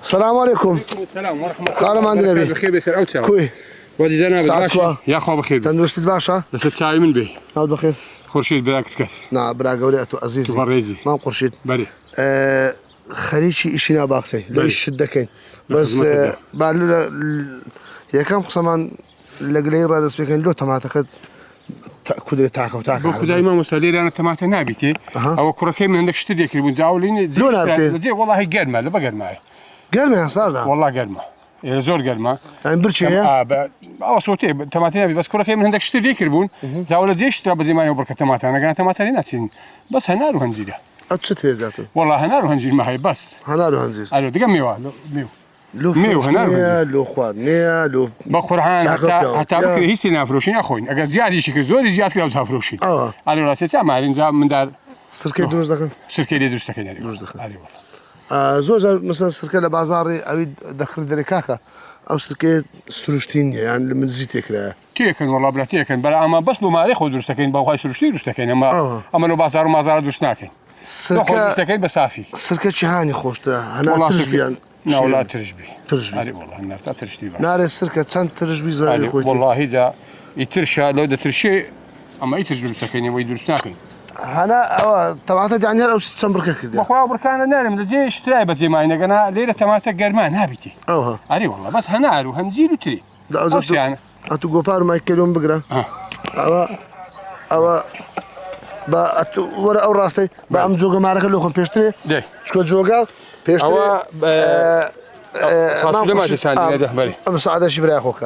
السلام عليكم. وعليكم السلام ورحمة الله. قال ما عندنا بيه. بخير بيسر أوتسا. كوي. ودي جناب الباشا. يا أخو بخير. تندرست الباشا. بس تساوي من به. نعود بخير. خورشيد براكس كثر. نعم براك وريته عزيزي. تبريزي. ما قرشيد. بري. خليشي إشينا باقسي. لا الشدة كين. بس بعد يا كم قسمان لقلي راد اسمه لو تماتك كدري تاعك وتاعك. بقول دائما مسالير أنا تمات نابتي. أو كركي من عندك شتري يكربون زاولين. لو نابتي. زي والله قرمة لا بقرمة. قرمة صار ده. والله قرمة. زور قرمة. يعني برشة يا. صوتي تمات نابي بس كركي من عندك شتري يكربون زاول زي شتري بزي ما يبرك تمات أنا قاعد تمات ناتين بس هنارو هنزيله. أتشت هي ذاته. والله هنارو هنزيل ما هي بس. هنارو هنزيل. ألو دقم ميو. لو هنا لو خوارنيا لو بقرحان حتى بكره هي سنة فروشين أخوين أجا زيادة شكل زوري زيادة كلاوز هفروشين على راسي سامع رنزا من دار سركي دروز دكان سركي درس دكان يعني دروز دكان علي والله زوج مثلا سركي لبازاري أبي دخل دريكاكا أو سركي سروشتين يعني من زيتك لا تيكن والله بلا تيكن بلا أما بس لو ما ياخذ درس دكان بقى سروشتين درس دكان أما لو بازار وما زار درس ناكن سركي درس دكان بسافي سركي شهاني خوشته أنا ترجبي يعني لا ولا ترجبي ترجبي والله النار ترجبي نار السركة كان ترجبي زي خوتي والله إذا يترشى لو ده ترشي أما يترجبي سكينة ويدرس ناكل أنا طبعا تدي عني أو 6 بركة كده بخوا بركان نار من زي اشتراي بس زي ما أنا ليلة تماتة قرمان هابتي علي والله بس هنارو هنزيل وتري لا يعني أتو جوبار ما يكلون بقرا أو با ورا أو راستي بام جوجا معركة اللي هم بيشتري شكو جوجا بيشتري ما تساعدني نجح بالي مساعدة شي برا أخوك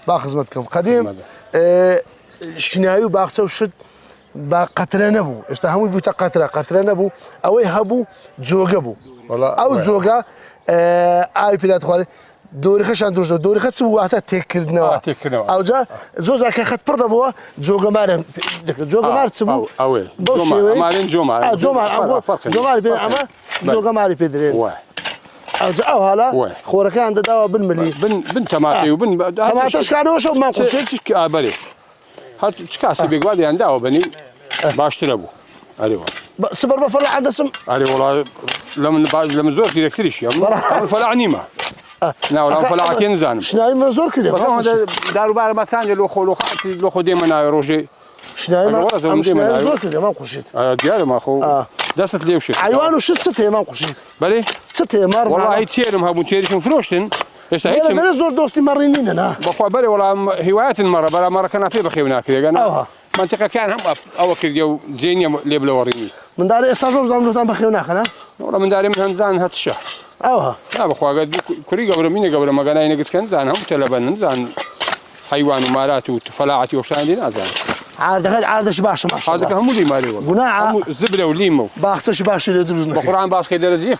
با خدمتكم قديم شنايو باقصة وشد با قطرة نبو استهموا بيتا قطرة نبو أو يهبو جوجا بو أو جوجا أي بلاد خواري دوري خشان دوري خد سووا حتى تكردنا أو جا زوجا كخد برضه بوا جوجا مارم جوجا مار تسووا جوما مارين جوما جوما بين أما جوجا ماري بيدرين أو هلا خورا كان عنده دواء بالملي بن تماتي وبن تماتش كانوا شو ما كل شيء بري هل تكاسي بيقعد عنده وبني باشتربوا أيوة سبر بفرع عنده سم أيوة والله لما زور كذا كريش يا فلا عنيمة نعم لما فلا عكين زانم شناي ما زور كذا بس هذا دارو بار ما سانج لو خو ديما ناي روجي شناي ما زور كذا ما قشيت ديال ما خو دست ليه وش أيوة وش ستة ما قشيت بلي ستة مار والله يتيرم هابو تيرشون فروشتن لا لا زور دوستي مرينين أنا بخوا بلي والله هوايات المرة بلا مرة كنا في بخيونا كذا أنا منطقة كان هم أو كذا زينيا اللي بلوريني من داري استاذ زمان تام بخيونا خنا والله من داري من هنزان هات الشهر لا بخوا قد كوري قبل مني قبل ما قال أنا قلت كان زان هم تلبن زان حيوان ومارات وفلاعتي وشان دين زان عاد شباش ما شاء الله هذا هم اللي مالي قناعة زبلة وليمو باخت شباش اللي يدرسنا بقران باس كي درزيك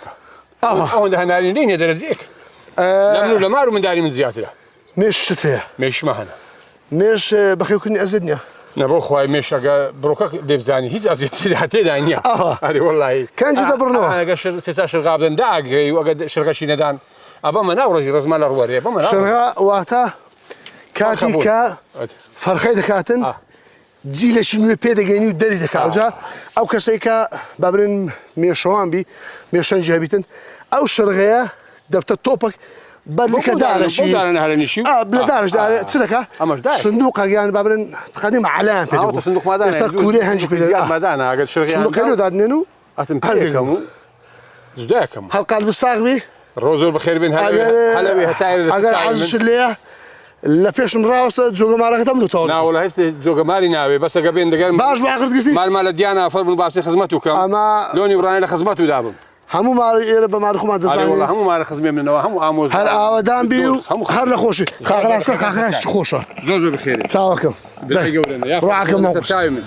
هون ده نارين لين يدرزيك لمنو لمارو من داري من زيادة مش شتيه مش معنا مش بخيو كني أزدني نبغى خوي مش أجا بروكا دبزاني هيز أزيد حتى دانيا هذه والله كان جدا برنوا أنا قش تسا شرقة بدن داعي وقد شرقة شيء ندان أبا ما نورج رزمال الرواري أبا ما شرقة واتا كاتي كا فرخي كاتن زيلة شنو بيدا جينيو دليل دكاوجا أو كسيكا بابرن ميشوان بي ميشان جابيتن أو شرقة دبت الطوبك بدل كدار شيء بدل هذا نشيو بلا دار تسلكها صندوق يعني بابرن قديم علام بيدو صندوق ما دانا استكوري هنج بيدو ما دانا قد شرقة صندوق كيلو دارنينو أسم تيكمو زداكم هل قلب الصاغبي الرزول بخير بين هلا هتاير أجر عزش اللي لا فيش مراوس جوجا مارك تملو تون لا والله هسه جوجا ماري نابي بس قبين دقر باش ما قلت قلتي مال ديانا فرم بابسي خدمته كم اما لوني براني لخدمته دابم همو ماري يرب ماركم هذا زاني والله همو ماري خدمه من نوا همو اموز هل اودان بيو هل لخوشي خاخراس خوشه زوز بخير تساوكم بالحق ولنا يا روحكم